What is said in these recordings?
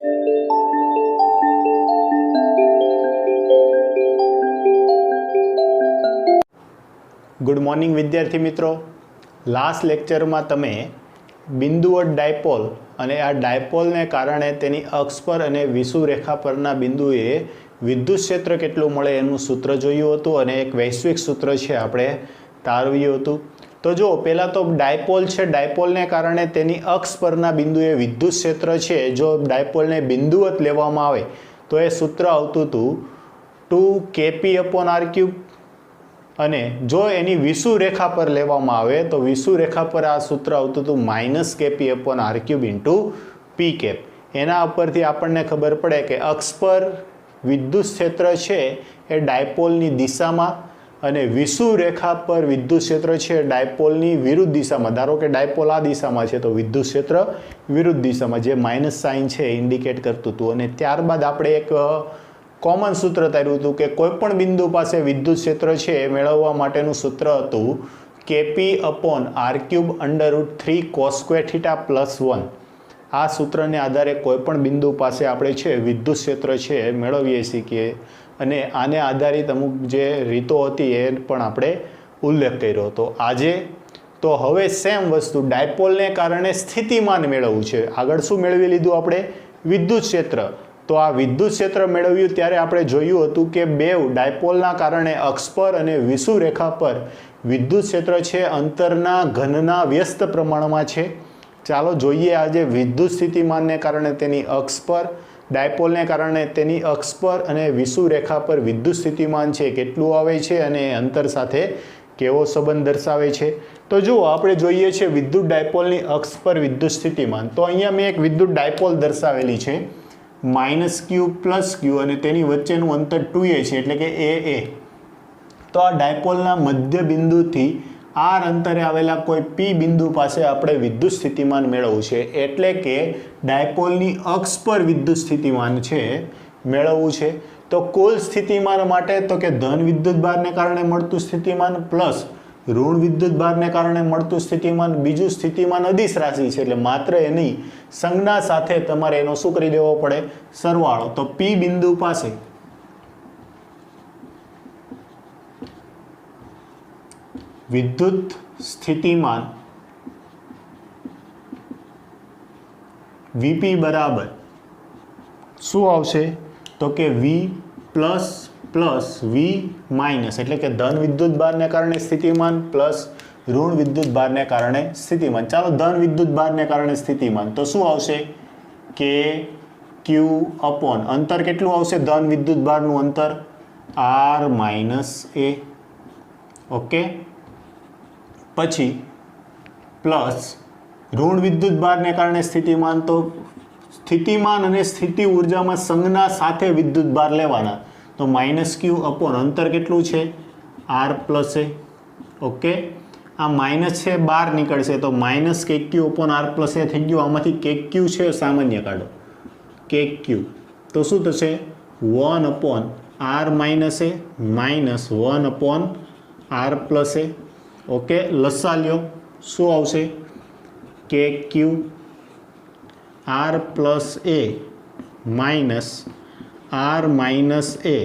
Good morning વિદ્યાર્થી મિત્રો, last લેક્ચરમાં તમે બિંદુવત ડાયપોલ અને આ ડાયપોલને કારણે તેની અક્ષ પર અને વિષુવરેખા પરના બિંદુએ વિદ્યુત ક્ષેત્ર કેટલું મળે એનું સૂત્ર જોયું હતું અને એક વૈશ્વિક સૂત્ર છે આપણે તારવ્યું હતું. તો જો પહેલાં તો ડાયપોલ છે, ડાયપોલને કારણે તેની અક્ષ પરના બિંદુએ વિદ્યુત ક્ષેત્ર છે, જો ડાયપોલને બિંદુવત લેવામાં આવે તો એ સૂત્ર આવતું હતું 2kp/r³ અને જો એની વિષુવરેખા પર લેવામાં આવે તો વિષુવરેખા પર આ સૂત્ર આવતું હતું -kp/r³ × p. એના ઉપરથી આપણને ખબર પડે કે અક્ષ પર વિદ્યુત ક્ષેત્ર છે એ ડાયપોલની દિશામાં અને વિષુવરેખા પર વિદ્યુત ક્ષેત્ર છે ડાયપોલની વિરુદ્ધ દિશામાં. ધારો કે ડાયપોલ આ દિશામાં છે તો વિદ્યુત ક્ષેત્ર વિરુદ્ધ દિશામાં, જે માઇનસ સાઇન છે એ ઇન્ડિકેટ કરતું હતું. અને ત્યારબાદ આપણે એક કોમન સૂત્ર તાર્યું હતું કે કોઈપણ બિંદુ પાસે વિદ્યુત ક્ષેત્ર છે એ મેળવવા માટેનું સૂત્ર હતું kp/r³ √3 cos²θ + 1. આ સૂત્રને આધારે કોઈપણ બિંદુ પાસે આપણે છે વિદ્યુત ક્ષેત્ર છે એ મેળવીએ છીએ અને આને આધારિત અમુક જે રીતો હતી એ પણ આપણે ઉલ્લેખ કર્યો હતો આજે. તો હવે સેમ વસ્તુ ડાયપોલને કારણે સ્થિતિમાન મેળવવું છે. આગળ શું મેળવી લીધું આપણે? વિદ્યુત ક્ષેત્ર. તો આ વિદ્યુત ક્ષેત્ર મેળવ્યું ત્યારે આપણે જોયું હતું કે બેવ ડાયપોલના કારણે અક્ષ પર અને વિષુવરેખા પર વિદ્યુત ક્ષેત્ર છે અંતરના ઘનના વ્યસ્ત પ્રમાણમાં છે. ચાલો જોઈએ આજે વિદ્યુત સ્થિતિમાનને કારણે તેની અક્ષ પર, ડાયપોલને કારણે તેની અક્ષ પર અને વિષુવરેખા પર વિદ્યુત સ્થિતિમાન છે કેટલું આવે છે અને અંતર સાથે કેવો સંબંધ દર્શાવે છે. તો જુઓ આપણે જોઈએ છે વિદ્યુત ડાયપોલની અક્ષ પર વિદ્યુત સ્થિતિમાન. તો અહીંયા મેં એક વિદ્યુત ડાયપોલ દર્શાવેલી છે -q + q અને તેની વચ્ચેનું અંતર 2a છે એટલે કે a. તો આ ડાયપોલના મધ્ય બિંદુથી r અંતરે આવેલા કોઈ p બિંદુ પાસે આપણે વિદ્યુત સ્થિતિમાન મેળવવું છે. એટલે કે ડાયપોલની અક્ષ પર વિદ્યુત સ્થિતિમાન છે મેળવવું છે. તો કુલ સ્થિતિમાન માટે તો કે ધન વિદ્યુત ભારને કારણે મળતું સ્થિતિમાન પ્લસ ઋણ વિદ્યુત ભારને કારણે મળતું સ્થિતિમાન, બીજું સ્થિતિમાન અદિશ રાશિ છે એટલે માત્ર એની સંજ્ઞા સાથે તમારે એનો શું કરી દેવો પડે? સરવાળો. તો p બિંદુ પાસે વિદ્યુત સ્થિતિમાન Vp બરાબર શું આવશે? તો કે V પ્લસ V માઇનસ એટલે કે ધન વિદ્યુત ભારને કારણે સ્થિતિમાન પ્લસ ઋણ વિદ્યુત ભારને કારણે સ્થિતિમાન. ચાલો ધન વિદ્યુત ભારને કારણે સ્થિતિમાન તો શું આવશે? kq/ અંતર કેટલું આવશે? ધન વિદ્યુત ભારનું અંતર r - a. ઓકે. પછી પ્લસ ઋણ વિદ્યુત ભારને કારણે સ્થિતિમાન, તો સ્થિતિમાન અને સ્થિતિ ઉર્જામાં સંજ્ઞા સાથે વિદ્યુત ભાર લેવાના. તો -q/ અંતર કેટલું છે? r + a. ઓકે. આ માઇનસ છે બહાર નીકળશે તો -kq/r + a થઈ ગયું. આમાંથી kq છે સામાન્ય કાઢો, kq તો શું થશે? 1/r - a -1/r + a. Okay. લસા લ્યો શું આવશે? kq r + a minus r - a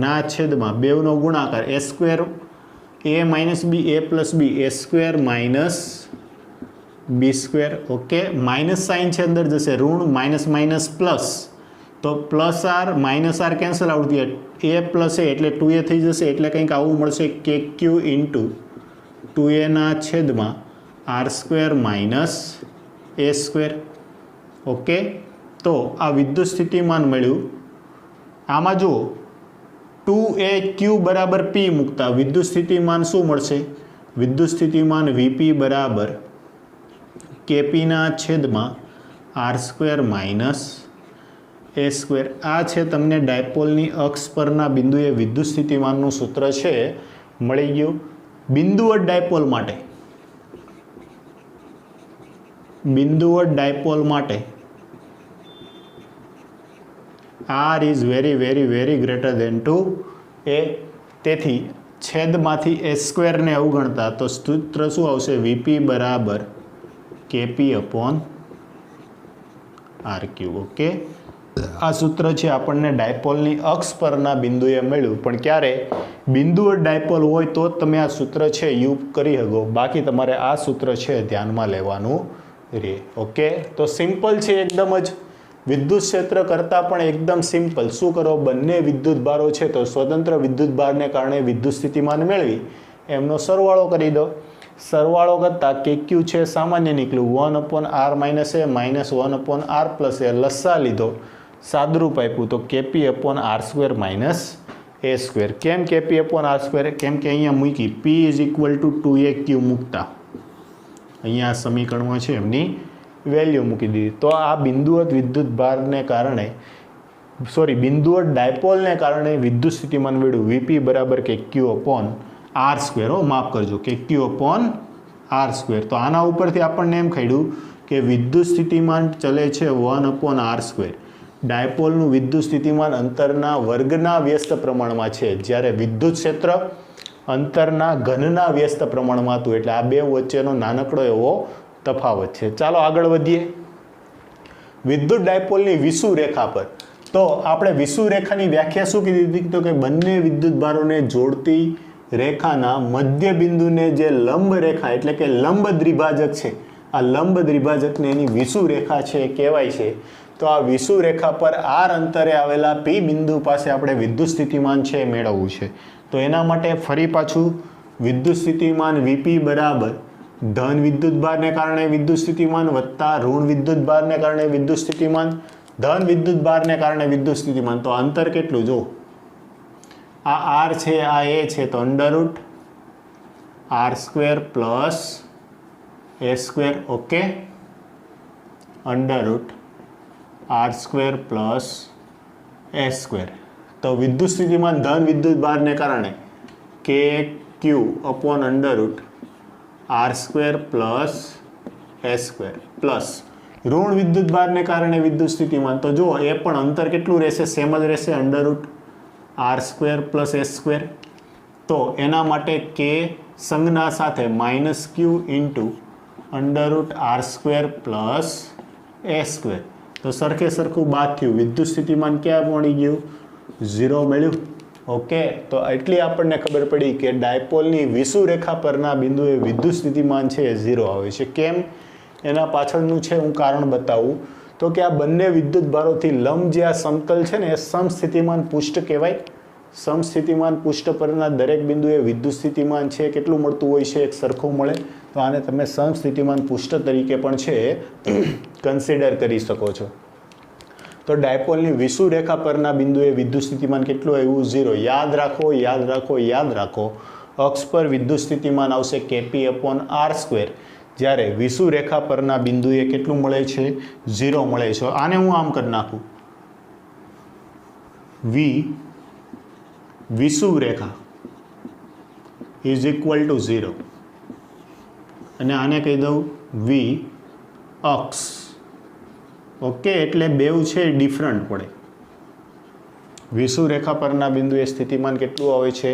ના છેદમાં બેવનો ગુણાકાર a² a - b a + b a² - b². Okay. Minus sign છે અંદર જશે, ઋણ માઇનસ પ્લસ, તો +r -r કેન્સલ આઉટ થયા, a + a એટલે 2a થઈ જશે. એટલે કંઈક આવું મળશે kq × 2a ના છેદમાં r² - a². ઓકે. તો આ વિદ્યુત સ્થિતિમાન મળ્યું. આમાં જુઓ 2aq = p મૂકતા વિદ્યુત સ્થિતિમાન શું મળશે? વિદ્યુત સ્થિતિમાન Vp બરાબર kp ના છેદમાં r² - a². આ છે તમને ડાયપોલની અક્ષ પરના બિંદુએ વિદ્યુત સ્થિતિમાનનું સૂત્ર છે મળી ગયું. બિંદુવત ડાયપોલ માટે, બિંદુવત ડાયપોલ માટે r is very greater than 2a. તેથી છેદમાંથી a² ને અવગણતા તો સૂત્ર શું આવશે? Vp બરાબર kp/r³. ઓકે. આ સૂત્ર છે આપણને ડાયપોલની અક્ષ પરના બિંદુએ મળ્યું, પણ ક્યારે બિંદુ ડાયપોલ હોય તો જ તમે આ સૂત્ર છે યુઝ કરી શકો, બાકી તમારે આ સૂત્ર છે ધ્યાનમાં લેવાનું રહે. ઓકે, તો સિમ્પલ છે એકદમ જ. વિદ્યુત ક્ષેત્ર કરતાં પણ એકદમ સિમ્પલ. શું કરો, બંને વિદ્યુત ભારો છે તો સ્વતંત્ર વિદ્યુત ભારને કારણે વિદ્યુત સ્થિતિમાન મેળવી એમનો સરવાળો કરી દો. સરવાળો કરતાં કે ક્યુ છે સામાન્ય નીકળ્યું, 1/r - a minus 1/r + a લસા લીધો, સાદરૂપ આપ્યું તો kp/r² - a². કેમ kp/r²? કેમ કે અહીંયા મૂકી p = 2aq મૂકતા અહીંયા સમીકરણમાં છે એમની વેલ્યુ મૂકી દીધી. તો આ બિંદુવત વિદ્યુત ભારને કારણે બિંદુવત ડાયપોલને કારણે વિદ્યુત સ્થિતિમાન મેળવ્યું Vp = kq/r². માફ કરજો, kq/r². તો આના ઉપરથી આપણને એમ ખડ્યું કે વિદ્યુત સ્થિતિમાન ચલે છે 1/r². ડાયપોલનું વિદ્યુત સ્થિતિમાન અંતરના વર્ગના વ્યસ્ત પ્રમાણમાં છે, જ્યારે વિદ્યુત ક્ષેત્ર અંતરના ઘનના વ્યસ્ત પ્રમાણમાં હતું. એટલે આ બે વચ્ચેનો નાનકડો એવો તફાવત છે. ચાલો આગળ વધીએ. વિદ્યુત ડાયપોલની વિષુવ રેખા પર. તો આપણે વિષુવ રેખાની વ્યાખ્યા શું કીધી હતી? તો કે બંને વિદ્યુત ભારોને જોડતી રેખાના મધ્ય બિંદુને જે લંબ રેખા એટલે કે લંબ દ્વિભાજક છે, આ લંબ દ્વિભાજકને એની વિષુવ રેખા છે કહેવાય છે. તો આ વિષુવ રેખા પર r અંતરે આવેલા p બિંદુ પાસે આપણે વિદ્યુત સ્થિતિમાન છે મેળવવું છે. તો એના માટે ફરી પાછું વિદ્યુત સ્થિતિમાન Vp બરાબર ધન વિદ્યુત ભારને કારણે વિદ્યુત સ્થિતિમાન વત્તા ઋણ વિદ્યુત ભારને કારણે વિદ્યુત સ્થિતિમાન, ધન વિદ્યુત ભારને કારણે વિદ્યુત સ્થિતિમાન. તો અંતર કેટલું જો, આ r છે, આ a છે, તો √r² + a². Okay, √r² + a². તો વિદ્યુત સ્થિતિમાન ધન વિદ્યુત ભારને કારણે kq/√r² + a² પ્લસ ઋણ વિદ્યુત ભારને કારણે વિદ્યુત સ્થિતિમાન. તો જો એ પણ અંતર કેટલું રહેશે? સેમ જ રહેશે, √r² + a². તો એના માટે k સંજ્ઞા સાથે -q × √r² + a². તો સરખે સરખું બાદ થયું, વિદ્યુત સ્થિતિમાન ક્યાં મળી ગયું? 0 મળ્યું. ઓકે, તો એટલી આપણને ખબર પડી કે ડાયપોલની વિષુવ રેખા પરના બિંદુએ વિદ્યુત સ્થિતિમાન છે એ 0 આવે છે. કેમ? એના પાછળનું છે હું કારણ બતાવું. તો કે આ બંને વિદ્યુત ભારોથી લંબ જે આ સમતલ છે ને એ સમસ્થિતિમાન પૃષ્ઠ કહેવાય. સમસ્થિતિમાન પૃષ્ઠ પરના દરેક બિંદુએ વિદ્યુત સ્થિતિમાન છે કેટલું મળતું હોય છે? એક સરખું મળે. તો આને તમે સમસ્થિતિમાન પૃષ્ઠ તરીકે પણ છે કન્સિડર કરી શકો છો. તો ડાયપોલની વિષુવ રેખા પરના બિંદુએ વિદ્યુત સ્થિતિમાન કેટલું આવ્યું? 0. યાદ રાખો, યાદ રાખો, યાદ રાખો. અક્ષ પર વિદ્યુત સ્થિતિમાન આવશે kp/r², જ્યારે વિષુવ રેખા પરના બિંદુએ કેટલું મળે છે? 0 મળે છે. આને હું આમ કરી નાખું, વિષુવ રેખા = 0, અને આને કહી દઉં v અક્ષ. ઓકે, એટલે બેવ છે ડિફરન્ટ પડે. વિષુવ રેખા પરના બિંદુએ સ્થિતિમાન કેટલું આવે છે?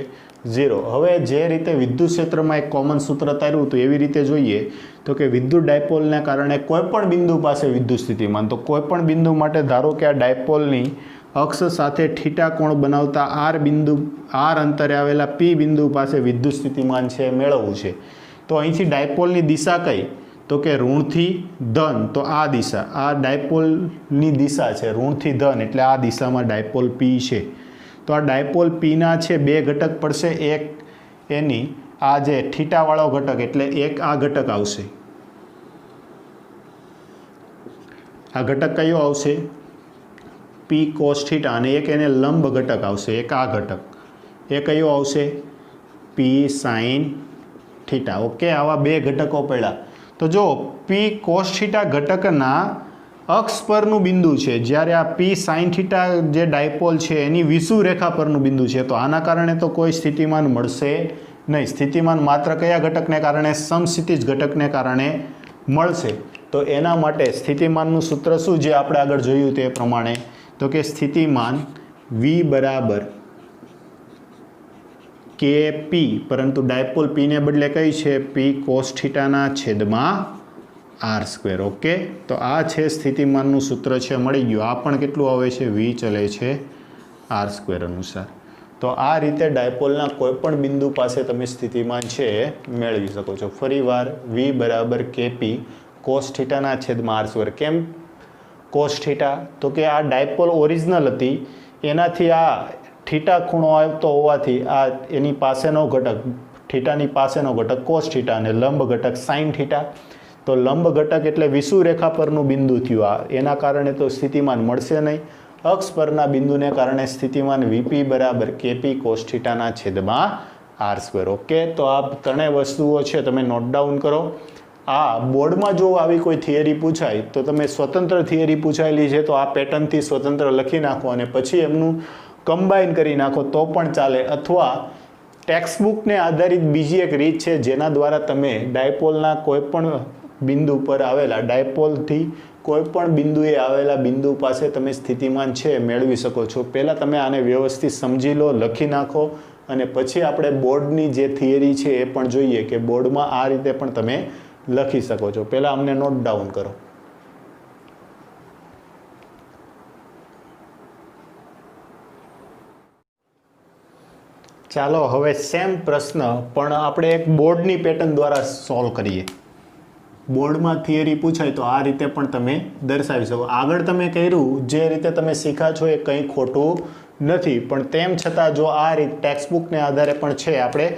0. હવે જે રીતે વિદ્યુત ક્ષેત્રમાં એક કોમન સૂત્ર તાર્યું હતું એવી રીતે જોઈએ તો કે વિદ્યુત ડાયપોલને કારણે કોઈપણ બિંદુ પાસે વિદ્યુત સ્થિતિમાન. તો કોઈપણ બિંદુ માટે ધારો કે આ ડાયપોલની અક્ષ સાથે θ કોણ બનાવતા r અંતરે આવેલા p બિંદુ પાસે વિદ્યુત સ્થિતિમાન છે મેળવવું છે. તો અહીંથી ડાયપોલની દિશા કઈ? તો કે ઋણથી ધન. તો આ દિશા, આ ડાયપોલની દિશા છે ઋણથી ધન, એટલે આ દિશામાં ડાયપોલ p છે. તો આ ડાયપોલ p ના છે બે ઘટક પડશે. એક એની આ જે θવાળો ઘટક, એટલે એક આ ઘટક આવશે. આ ઘટક કયો આવશે? p cos θ. અને એક એને લંબ ઘટક આવશે, એક આ ઘટક. એ કયો આવશે? p sin θ. ઓકે, આવા બે ઘટકો પડ્યા. તો જો p cos θ ઘટકના અક્ષ પરનું બિંદુ છે, જ્યારે આ p sin θ જે ડાયપોલ છે એની વિષુવ રેખા પરનું બિંદુ છે. તો આના કારણે તો કોઈ સ્થિતિમાન મળશે નહીં. સ્થિતિમાન માત્ર કયા ઘટકને કારણે? સમસ્થિતિજ ઘટકને કારણે મળશે. તો એના માટે સ્થિતિમાનનું સૂત્ર શું જે આપણે આગળ જોયું તે પ્રમાણે? તો કે સ્થિતિમાન v બરાબર kp, પરંતુ ડાયપોલ p ને બદલે કઈ છે? p cos θ ના છેદમાં આર સ્ક્વેર. ઓકે, તો આ છે સ્થિતિમાનનું સૂત્ર છે, મળી ગયું. આ પણ કેટલું આવે છે? વી ચલે છે આર સ્ક્વેર અનુસાર. તો આ રીતે ડાયપોલના કોઈપણ બિંદુ પાસે તમે સ્થિતિમાન છે મેળવી શકો છો. ફરીવાર વી બરાબર કેપી કોસ થીટાના છેદમાં આર સ્ક્વેર. કેમ કોસ થીટા? તો કે આ ડાયપોલ ઓરિજિનલ હતી, એનાથી આ થીટા ખૂણો આવતો હોવાથી આ એની પાસેનો ઘટક, થીટાની પાસેનો ઘટક કોસ થીટા અને લંબ ઘટક સાઇન થીટા. તો લંબ ઘટક એટલે વિષુવ રેખા પરનું બિંદુ થયું આ, એના કારણે તો સ્થિતિમાન મળશે નહીં. અક્ષ પરના બિંદુને કારણે સ્થિતિમાન વીપી બરાબર કેપી કોસ થીટાના છેદમાં આર સ્ક્વેર. ઓકે, તો આ ત્રણેય વસ્તુઓ છે તમે નોટ ડાઉન કરો. આ બોર્ડમાં જો આવી કોઈ થિયરી પૂછાય તો તમે સ્વતંત્ર થિયરી પૂછાયેલી છે તો આ પેટર્નથી સ્વતંત્ર લખી નાખો અને પછી એમનું કમ્બાઈન કરી નાખો તો પણ ચાલે. અથવા ટેક્સ્ટબુકને આધારિત બીજી એક રીત છે જેના દ્વારા તમે ડાયપોલના કોઈપણ બિંદુ પર આવેલા, ડાયપોલથી કોઈપણ બિંદુએ આવેલા બિંદુ પાસે તમે સ્થિતિમાન છે મેળવી શકો છો. પહેલાં તમે આને વ્યવસ્થિત સમજી લો, લખી નાખો અને પછી આપણે બોર્ડની જે થિયરી છે એ પણ જોઈએ કે બોર્ડમાં આ રીતે પણ તમે લખી શકો છો. પહેલાં અમને નોટ ડાઉન કરો. ચાલો હવે સેમ પ્રશ્ન પણ આપણે એક બોર્ડની પેટર્ન દ્વારા સોલ્વ કરીએ. બોર્ડમાં થિયરી પૂછાય તો આ રીતે પણ તમે દર્શાવી શકો. આગળ તમે કર્યું જે રીતે તમે શીખ્યા છો એ કંઈ ખોટું નથી, પણ તેમ છતાં જો આ રીત ટેક્સ્ટબુકને આધારે પણ છે આપણે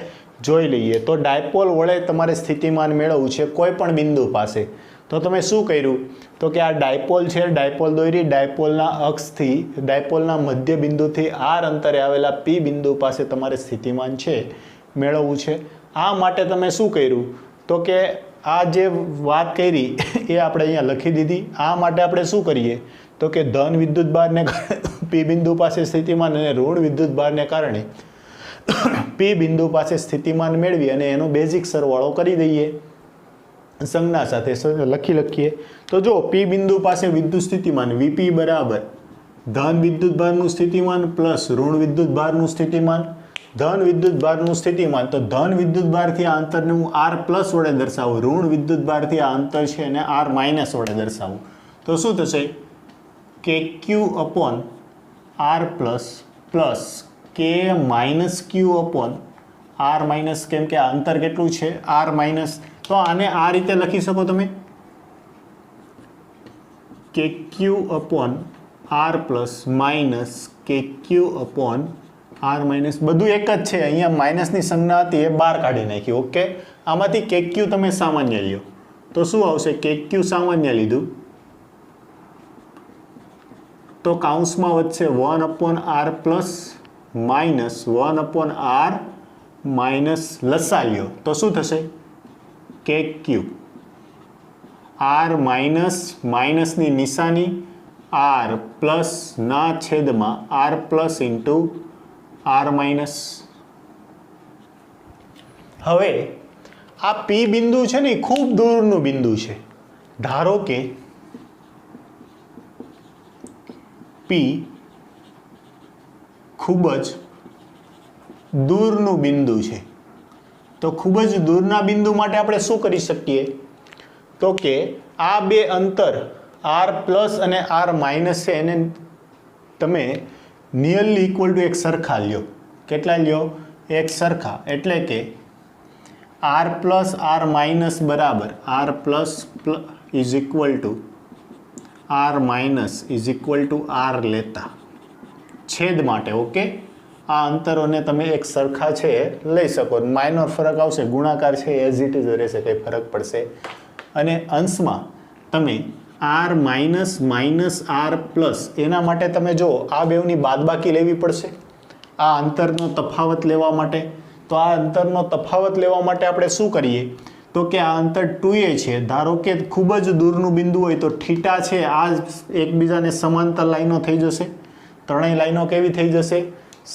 જોઈ લઈએ. તો ડાયપોલ વડે તમારે સ્થિતિમાન મેળવવું છે કોઈ પણ બિંદુ પાસે. તો તમે શું કર્યું? તો કે આ ડાયપોલ છે, ડાયપોલ દોરી, ડાયપોલના અક્ષથી, ડાયપોલના મધ્ય બિંદુથી આર અંતરે આવેલા પી બિંદુ પાસે તમારે સ્થિતિમાન છે મેળવવું છે. આ માટે તમે શું કર્યું? તો કે આ જે વાત કરી એ આપણે અહીંયા લખી દીધી. આ માટે આપણે શું કરીએ? તો કે ધન વિદ્યુત ભારને પી બિંદુ પાસે સ્થિતિમાન અને ઋણ વિદ્યુત ભારને કારણે પી બિંદુ પાસે સ્થિતિમાન મેળવી અને એનો બેઝિક સરવાળો કરી દઈએ સંજ્ઞા સાથે લખીએ. તો જો પી બિંદુ પાસે વિદ્યુત સ્થિતિમાન વીપી બરાબર ધન વિદ્યુત ભારનું સ્થિતિમાન પ્લસ ઋણ વિદ્યુત ભારનું સ્થિતિમાન. ધન વિદ્યુત ભારનું સ્થિતિમાન, તો ધન વિદ્યુત ભારથી આ અંતરને હું આર પ્લસ વડે દર્શાવું, ઋણ વિદ્યુત ભારથી આ અંતર છે એને આર માઇનસ વડે દર્શાવું. તો શું થશે? કે Q upon R plus plus કે minus Q upon R minus, કેમ કે આ અંતર કેટલું છે? R minus. તો આને આ રીતે લખી શકો તમે કે Q upon R plus minus કે ક્યુ અપોન આર માઇનસ. બધું એક જ છે. અહીંયા માઇનસની સંજ્ઞા હતી એ બહાર કાઢી નાખી. ઓકે, આમાંથી કે ક્યુ તમે સામાન્ય લ્યો તો શું આવશે? કે ક્યુ સામાન્ય લીધું તો કાઉન્સમાં વધશે 1/r plus minus 1/r minus લસા લ્યો તો શું થશે? કે ક્યુ આર માઇનસ માઇનસની નિશાની આર પ્લસ ના છેદમાં R plus into R minus. હવે આ પી બિંદુ છે ને ખૂબ દૂરનું બિંદુ છે. ધારો કે પી ખૂબ જ દૂરનું બિંદુ છે. તો ખૂબ જ દૂરના બિંદુ માટે આપણે શું કરી શકીએ? તો કે આ બે અંતર આર પ્લસ અને આર માઇનસ છે એને તમે નિયરલી ઇક્વલ ટુ એક સરખા લ્યો. કેટલા લ્યો? એક સરખા. એટલે કે આર પ્લસ આર માઇનસ બરાબર R plus is equal to R minus is equal to R લેતા છેદ માટે. ઓકે, આ અંતરોને તમે એક સરખા છે લઈ શકો. માઇનોર ફરક આવશે, ગુણાકાર છે એઝ ઇટ ઇઝ રહેશે, કંઈ ફરક પડશે. અને અંશમાં તમે R minus minus R plus એના માટે તમે જો આ બેવની બાદબાકી લેવી પડશે આ અંતરનો તફાવત લેવા માટે. તો આ અંતરનો તફાવત લેવા માટે આપણે શું કરીએ? તો કે આ અંતર 2a છે. ધારો કે ખૂબ જ દૂરનું બિંદુ હોય તો થીટા છે આ એકબીજાને સમાંતર લાઈનો થઈ જશે. ત્રણેય લાઈનો કેવી થઈ જશે?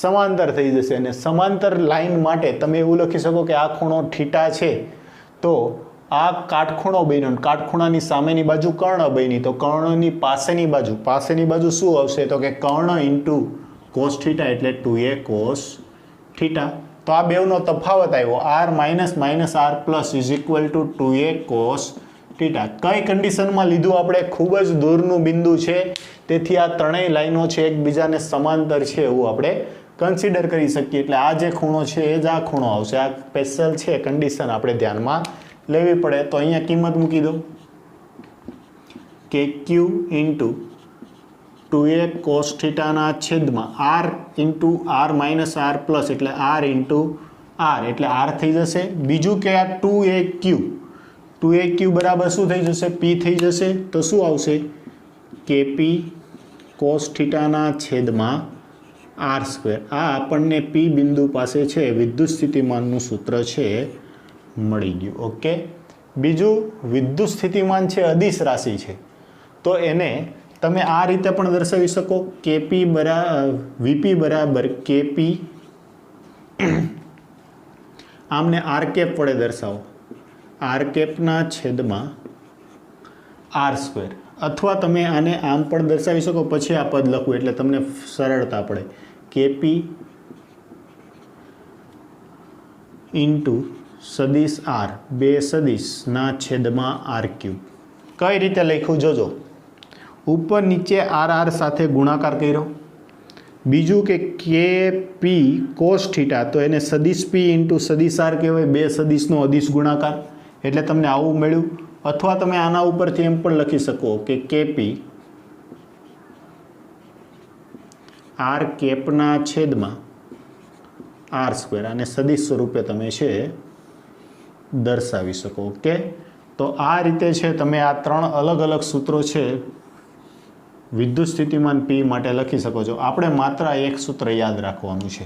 સમાંતર થઈ જશે. અને સમાંતર લાઈન માટે તમે એવું લખી શકો કે આ ખૂણો થીટા છે તો આ કાટખૂણો બન્યો, કાટખૂણાની સામેની બાજુ કર્ણ બની, તો કર્ણની પાસેની બાજુ શું આવશે? તો કે કર્ણ ઇન્ટુ કોસ થીટા એટલે 2a કોસ થીટા. તો આ બેવનો તફાવત આવ્યો R minus minus R plus is equal to 2a cos theta. કઈ કન્ડિશનમાં લીધું આપણે? ખૂબ જ દૂરનું બિંદુ છે, તેથી આ ત્રણેય લાઈનો છે એકબીજાને સમાંતર છે એવું આપણે કન્સિડર કરી શકીએ. એટલે આ જે ખૂણો છે એ જ આ ખૂણો આવશે. આ સ્પેશિયલ છે કન્ડિશન આપણે ધ્યાનમાં લેવી પડે. તો અહીંયા કિંમત મૂકી દો કે ક્યુ ઇન્ટુ 2a cos થીટાના છેદમાં r into r minus r plus એટલે r ઇન્ટુ r એટલે r થઈ જશે. બીજું કે આ 2aq બરાબર શું થઈ જશે? p થઈ જશે. તો શું આવશે? kp cos થીટાના છેદમાં r સ્ક્વેર. આ આપણને p બિંદુ પાસે છે વિદ્યુત સ્થિતિમાનનું સૂત્ર છે મળી ગયું. ઓકે. બીજું વિદ્યુત સ્થિતિમાન છે અદિશ રાશિ છે, તો એને તમે આ રીતે પણ દર્શાવી શકો. વીપી બરાબર કેપી, આમને આર કેપ વડે દર્શાવો, આર કેપના છેદમાં આર સ્ક્વેર. અથવા તમે આને આમ પણ દર્શાવી શકો, પછી આ પદ લખવું એટલે તમને સરળતા પડે. કેપી ઇન્ટુ સદિશ આર, બે સદિશના છેદમાં આર ક્યુબ. કઈ રીતે લખ્યું જોજો. ઉપર નીચે આર આર સાથે ગુણાકાર કર્યો. બીજું કે કે પી કોસ થીટા, તો એને સદિશ પી ઇન્ટુ સદિશ આર કહેવાય, બે સદિશનો અદિશ ગુણાકાર, એટલે તમને આવું મળ્યું. અથવા તમે આના ઉપરથી એમ પણ લખી શકો કે કેપી આર કેપના છેદમાં આર સ્ક્વેર, અને સદિશ સ્વરૂપે તમે છે દર્શાવી શકો. ઓકે. તો આ રીતે છે તમે આ ત્રણ અલગ અલગ સૂત્રો છે વિદ્યુત સ્થિતિમાન પી માટે લખી શકો છો. આપણે માત્ર એક સૂત્ર યાદ રાખવાનું છે,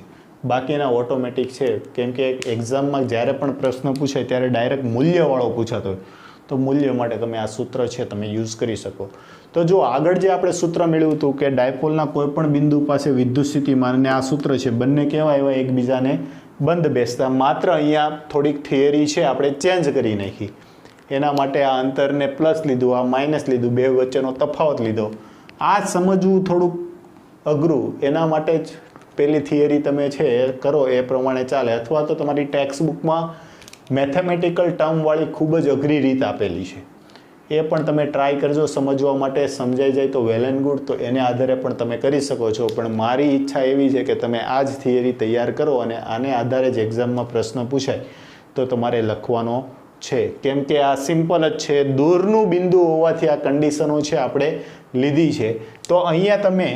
બાકીના ઓટોમેટિક છે. કેમ કે એક્ઝામમાં જ્યારે પણ પ્રશ્ન પૂછાય ત્યારે ડાયરેક્ટ મૂલ્યવાળો પૂછાતો હોય, તો મૂલ્ય માટે તમે આ સૂત્ર છે તમે યુઝ કરી શકો. તો જો આગળ જે આપણે સૂત્ર મેળવ્યું હતું કે ડાયપોલના કોઈ પણ બિંદુ પાસે વિદ્યુત સ્થિતિમાન અને આ સૂત્ર છે બંને કેવા એવા એકબીજાને બંધ બેસતા. માત્ર અહીંયા થોડીક થિયરી છે આપણે ચેન્જ કરી નાખી. એના માટે આ અંતરને પ્લસ લીધું, આ માઇનસ લીધું, બે વચ્ચેનો તફાવત લીધો. આ સમજવું થોડુંક અઘરું, એના માટે જ પેલી થિયરી તમે છે એ કરો એ પ્રમાણે ચાલે. અથવા તો તમારી ટેક્સ્ટ બુકમાં મેથેમેટિકલ ટર્મવાળી ખૂબ જ અઘરી રીત આપેલી છે, એ પણ તમે ટ્રાય કરજો સમજવા માટે. સમજાઈ જાય તો વેલ એન્ડ ગુડ, તો એને આધારે પણ તમે કરી શકો છો. પણ મારી ઈચ્છા એવી છે કે તમે આ જ થિયરી તૈયાર કરો અને આને આધારે જ એક્ઝામમાં પ્રશ્ન પૂછાય તો તમારે લખવાનો છે. કેમ કે આ સિમ્પલ જ છે, દૂરનું બિંદુ હોવાથી આ કન્ડિશનો છે આપણે લીધી છે. તો અહીંયા તમે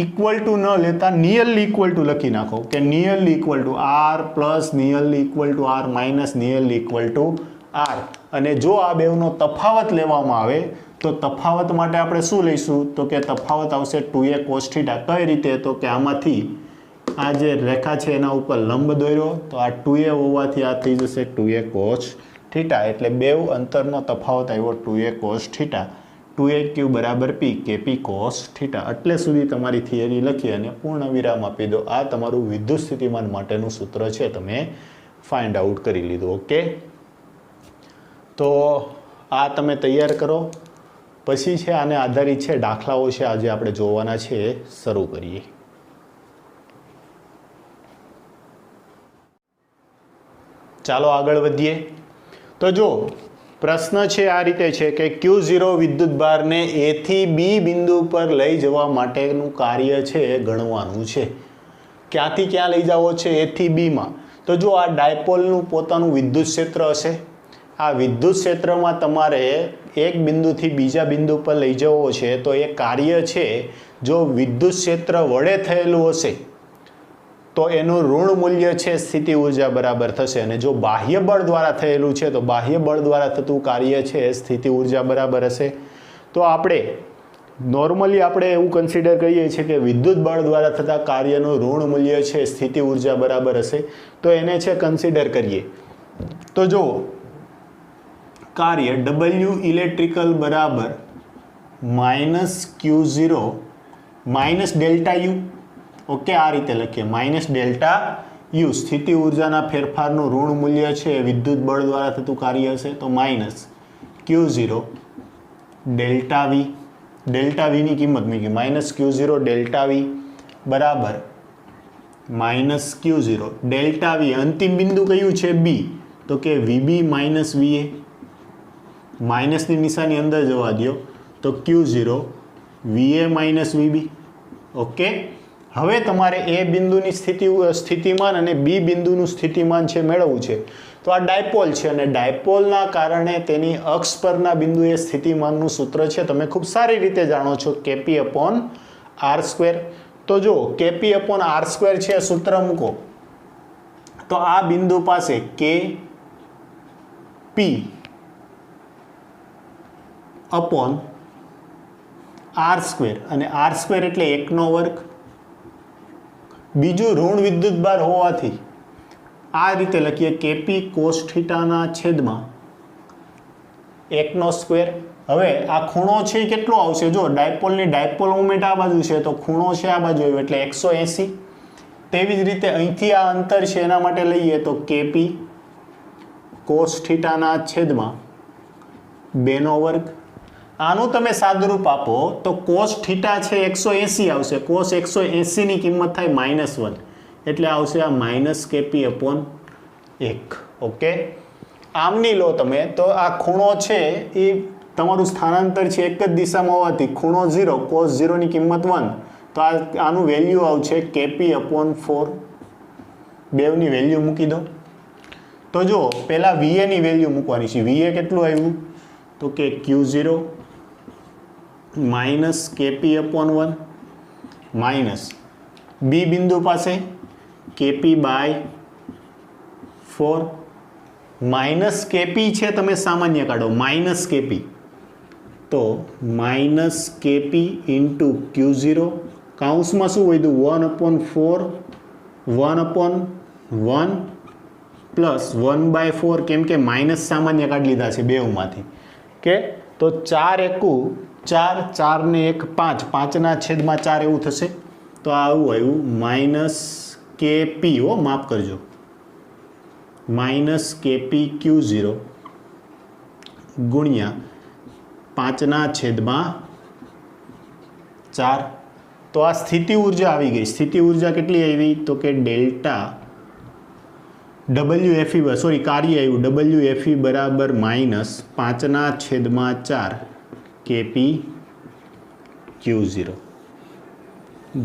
ઇક્વલ ટુ ન લેતા નિયરલી ઇક્વલ ટુ લખી નાખો કે nearly equal to R plus nearly equal to R minus nearly equal to R. અને જો આ બેવનો તફાવત લેવામાં આવે તો તફાવત માટે આપણે શું લઈશું? તો કે તફાવત આવશે 2a cos થીટા. કઈ રીતે? તો કે આમાંથી આ જે રેખા છે એના ઉપર લંબ દોર્યો, તો આ 2a હોવાથી આ થઈ જશે 2a cos થીટા. એટલે બેવ અંતરનો તફાવત આવ્યો 2a cos થીટા. 2aq બરાબર p, kp cos થીટા. એટલે સુધી તમારી થિયરી લખી અને પૂર્ણ વિરામ આપી દો. આ તમારું વિદ્યુત સ્થિતિમાન માટેનું સૂત્ર છે, તમે ફાઇન્ડ આઉટ કરી લીધું. ઓકે. તો આ તમે તૈયાર કરો. પછી છે આને આધારિત છે દાખલાઓ છે આજે આપણે જોવાના છે, શરૂ કરીએ. ચાલો આગળ વધીએ. તો જો પ્રશ્ન છે આ રીતે છે કે Q0 વિદ્યુત ભારને A થી B બિંદુ પર લઈ જવા માટેનું કાર્ય છે એ ગણવાનું છે. ક્યાંથી ક્યાં લઈ જવો છે? A થી B માં. તો જો આ ડાયપોલનું પોતાનું વિદ્યુત ક્ષેત્ર હશે. આ વિદ્યુત ક્ષેત્રમાં તમારે એક બિંદુથી બીજા બિંદુ પર લઈ જવો છે, તો એ કાર્ય છે જો વિદ્યુત ક્ષેત્ર વડે થયેલું હશે તો એનું ઋણ મૂલ્ય છે સ્થિતિ ઉર્જા બરાબર થશે. અને જો બાહ્ય બળ દ્વારા થયેલું છે તો બાહ્ય બળ દ્વારા થતું કાર્ય છે સ્થિતિ ઉર્જા બરાબર હશે. તો આપણે નોર્મલી આપણે એવું કન્સિડર કરીએ છીએ કે વિદ્યુત બળ દ્વારા થતા કાર્યનું ઋણ મૂલ્ય છે સ્થિતિ ઉર્જા બરાબર હશે. તો એને છે કન્સિડર કરીએ. તો જો કાર્ય W ઇલેક્ટ્રિકલ બરાબર minus Q0 minus delta you. Okay, આ રીતે લખીએ માઇનસ ડેલ્ટા યુ. સ્થિતિ ઉર્જાના ફેરફારનું ઋણ મૂલ્ય છે વિદ્યુત બળ દ્વારા થતું કાર્ય હશે. તો minus Q0 delta V. Delta વીની કિંમત મૂકી માઇનસ Q0 ડેલ્ટા વી બરાબર માઇનસ Q0 ડેલ્ટા વી. અંતિમ બિંદુ કયું છે? B. તો કે VB માઇનસ VA. માઇનસની નિશાની અંદર જવા દો તો Q0 VA minus VB. Okay, હવે તમારે એ બિંદુની સ્થિતિમાન અને બી બિંદુનું સ્થિતિમાન છે મેળવવું છે. તો આ ડાયપોલ છે અને ડાયપોલના કારણે તેની અક્ષ પરના બિંદુએ સ્થિતિમાનનું સૂત્ર છે તમે ખૂબ સારી રીતે જાણો છો, Kp/r². તો જો Kp/r² છે સૂત્ર મૂકો તો આ બિંદુ પાસે Kp/r² અને r² એટલે 1નો વર્ગ. બીજું ઋણ વિદ્યુતભાર હોવાથી આ રીતે લખીએ Kp cos θ ના છેદમાં 1/2. હવે આ ખૂણો છે એ કેટલો આવશે? જો ડાયપોલની ડાયપોલ મોમેન્ટ આ બાજુ છે તો ખૂણો છે આ બાજુ આવ્યો એટલે 180. તેવી જ રીતે અહીંથી આ અંતર છે એના માટે લઈએ તો Kp cos θ ના છેદમાં 2/2. આનું તમે સાદુરૂપ આપો તો cos θ છે 180 આવશે. cos 180 ની કિંમત થાય -1 એટલે આવશે આ -Kp/1. ઓકે, આમની લો તમે તો આ ખૂણો છે એ તમારું સ્થાનાંતર છે એક જ દિશામાં હોવાથી ખૂણો 0, cos 0 ની કિંમત 1, તો આનું વેલ્યુ આવશે Kp/4. બેવની વેલ્યુ મૂકી દો. તો જો પહેલાં VA ની વેલ્યુ મૂકવાની છે. VA કેટલું આવ્યું તો કે Q0 માઇનસ Kp/1 માઇનસ બી બિંદુ પાસે Kp/4 માઇનસ Kp છે તમે સામાન્ય કાઢો -Kp તો -Kp ઇન્ટુ Q0 કાઉન્સમાં શું વધ્યું 1/4 1/1 પ્લસ 1/4 કેમ કે માઇનસ સામાન્ય કાઢી લીધા છે બેઉમાંથી કે તો 4 એકુ 4 4 ને 1 5 5/4 એવું થશે. તો આવું આવ્યું -Kp માફ કરજો -Kp Q0 ગુણ્યા 5/4. તો આ સ્થિતિ ઉર્જા આવી ગઈ. સ્થિતિ ઉર્જા કેટલી આવી તો કે ડેલ્ટા WFE સોરી કાર્ય આવ્યું WFE બરાબર -5/4 Kp Q0.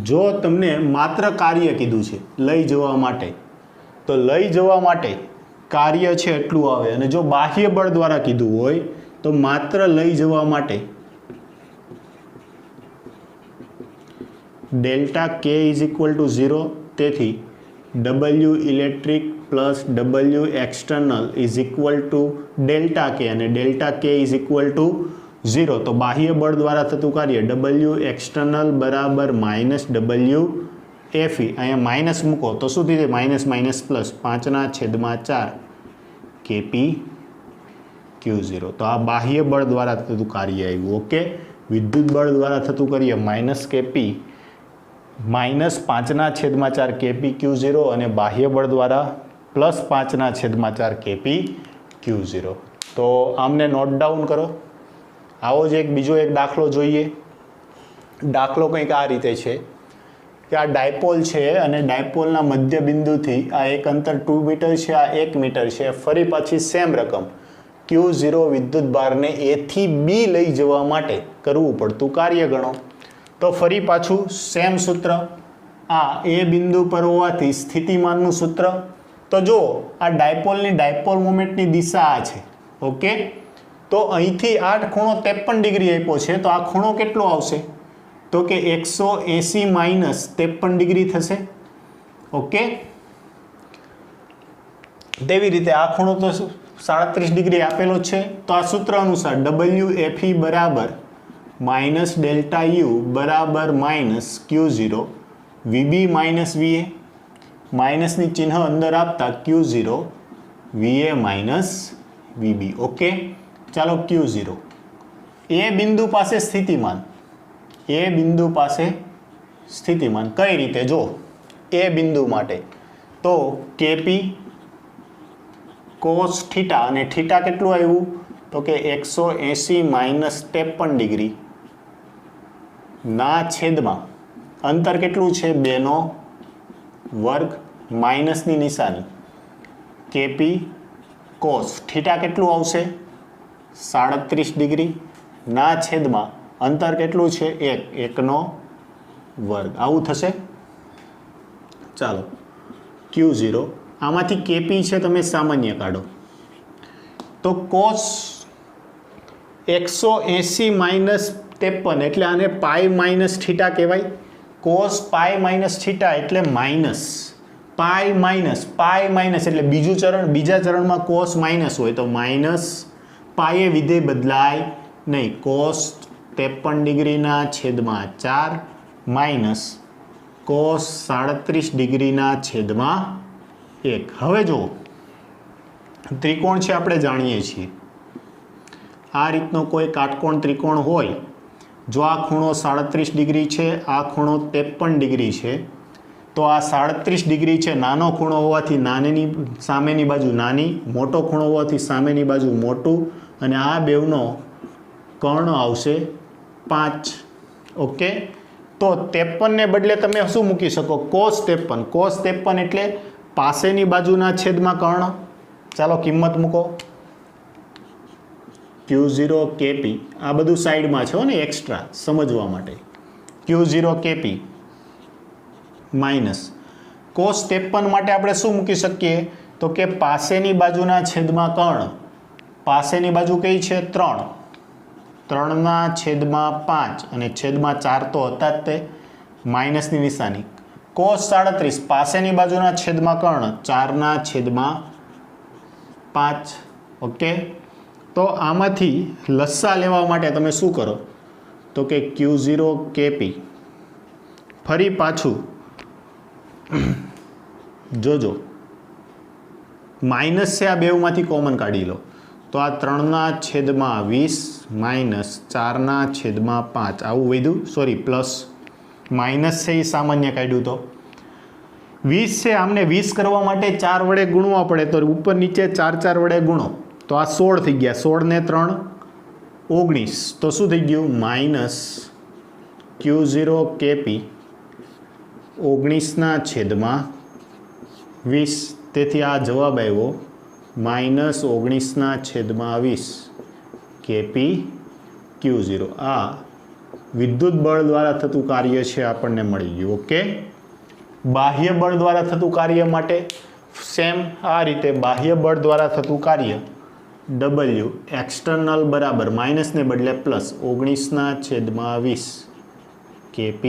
જો તમને માત્ર કાર્ય કીધું છે લઈ જવા માટે તો લઈ જવા માટે કાર્ય છે એટલું આવે, અને જો બાહ્ય બળ દ્વારા કીધું હોય તો માત્ર લઈ જવા માટે ડેલ્ટા K = 0. તેથી W electric plus W external delta K અને ડેલ્ટા K = 0. તો બાહ્ય બળ દ્વારા થતું કાર્ય W એક્સટર્નલ બરાબર -WFE. અહીંયા માઇનસ મૂકો તો શું થઈ જાય? Minus plus 5/4 Kp Q0. તો આ બાહ્ય બળ દ્વારા થતું કાર્ય આવ્યું. ઓકે, વિદ્યુત બળ દ્વારા થતું કાર્ય -Kp -5/4 Kp Q0 અને બાહ્ય બળ દ્વારા +5/4 Kp Q0. તો આમને નોટ ડાઉન કરો. આવો જ બીજો એક દાખલો જોઈએ. દાખલો કંઈક આ રીતે છે કે આ ડાયપોલ છે અને ડાયપોલના મધ્ય બિંદુથી આ એક અંતર 2 મીટર છે, આ 1 મીટર છે. ફરી પાછી સેમ રકમ Q0 વિદ્યુત ભારને A થી B લઈ જવા માટે કરવું પડતું કાર્ય ગણો. તો ફરી પાછું સેમ સૂત્ર. આ એ બિંદુ પર હોવાથી સ્થિતિમાનનું સૂત્ર. તો જો આ ડાયપોલની ડાયપોલ મોમેન્ટની દિશા આ છે. ઓકે, તો અહીંથી આ ખૂણો 53 ડિગ્રી આપ્યો છે તો આ ખૂણો કેટલો આવશે તો કે 180 માઇનસ 53 ડિગ્રી થશે. ઓકે, તેવી રીતે આ ખૂણો તો 37 ડિગ્રી આપેલો છે. તો આ સૂત્ર અનુસાર WFE બરાબર -ΔU બરાબર -Q0 VB માઇનસ VA. માઇનસની ચિહ્ન અંદર આપતા Q0 VA minus VB. Okay, ચાલો Q0 એ બિંદુ પાસે સ્થિતિમાન. એ બિંદુ પાસે સ્થિતિમાન કઈ રીતે? જો એ બિંદુ માટે તો Kp cos θ અને θ કેટલું આવ્યું તો કે 180 માઇનસ 53 ડિગ્રી ના છેદમાં અંતર કેટલું છે 2/2 માઇનસની નિશાની Kp cos θ કેટલું આવશે 37 ડિગ્રી ના છેદમાં અંતર કેટલું છે 1, 1નો વર્ગ, આવું થશે. ચાલો Q0 આમાંથી KP છે તમે સામાન્ય કાઢો તો cos 180 માઇનસ 53 એટલે આને પાઈ માઇનસ થીટા કહેવાય. cos પાઈ માઇનસ થીટા એટલે માઇનસ પાઈ માઇનસ એટલે બીજા ચરણમાં cos માઇનસ હોય તો માઇનસ પાઈએ વિધેય બદલાય નહીં. cos 53 ડિગ્રીના છેદમાં 4 માઇનસ cos 37 ડિગ્રીના છેદમાં 1. હવે જો ત્રિકોણ છે આપણે જાણીએ છીએ આ રીતનો કોઈ કાટકોણ ત્રિકોણ હોય, જો આ ખૂણો 37 ડિગ્રી છે, આ ખૂણો 53 ડિગ્રી છે, તો આ 37 ડિગ્રી છે નાનો ખૂણો હોવાથી સામેની બાજુ નાની, મોટો ખૂણો હોવાથી સામેની બાજુ મોટું, અને આ બેવનો કર્ણ આવશે 5. ઓકે, તો 53 ને બદલે તમે શું મૂકી શકો? cos 53 એટલે પાસેની બાજુના છેદમાં કર્ણ. ચાલો કિંમત મૂકો. Q0 KP આ બધું સાઈડમાં છે ને એક્સ્ટ્રા સમજવા માટે. Q0 KP માઇનસ cos 53 માટે આપણે શું મૂકી શકીએ? તો કે પાસેની બાજુના છેદમાં કર્ણ. પાસેની બાજુ કઈ છે? 3. 3ના છેદમાં 5 અને છેદમાં 4 તો હતા જ તે, માઇનસની નિશાની. cos 37 પાસેની બાજુના છેદમાં કર્ણ 4ના છેદમાં 5. ઓકે, તો આમાંથી લસ્સા લેવા માટે તમે શું કરો? તો કે Q0 KP ફરી પાછું જોજો માઇનસ છે, આ બેવમાંથી કોમન કાઢી લો તો આ 3ના છેદમાં 20 માઇનસ 4ના છેદમાં 5 આવું વધ્યું. સોરી પ્લસ માઇનસ છે એ સામાન્ય કાઢ્યું તો 20 છે, આમને 20 કરવા માટે 4 વડે ગુણવા પડે તો ઉપર નીચે 4 વડે ગુણો તો આ 16 થઈ ગયા. 16 ને 3 19 તો શું થઈ ગયું? માઇનસ Q0 KP 19ના છેદમાં 20. તેથી આ જવાબ આવ્યો માઇનસ 19ના છેદમાં 20 KP Q0. આ વિદ્યુત બળ દ્વારા થતું કાર્ય છે આપણને મળી ગયું. ઓકે, બાહ્ય બળ દ્વારા થતું કાર્ય માટે સેમ આ રીતે બાહ્ય બળ દ્વારા થતું કાર્ય W એક્સટર્નલ બરાબર માઇનસને બદલે પ્લસ 19ના છેદમાં 20 KP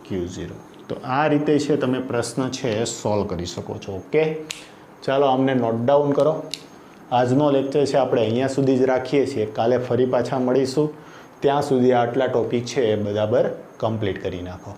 Q0. તો આ રીતે છે તમે પ્રશ્ન છે સોલ્વ કરી શકો છો. ઓકે, ચાલો અમને નોટ ડાઉન કરો. આજનો લેક્ચર છે આપણે અહીંયા સુધી જ રાખીએ છીએ. કાલે ફરી પાછા મળીશું. ત્યાં સુધી આટલા ટોપિક છે એ બરાબર કમ્પ્લીટ કરી નાખો.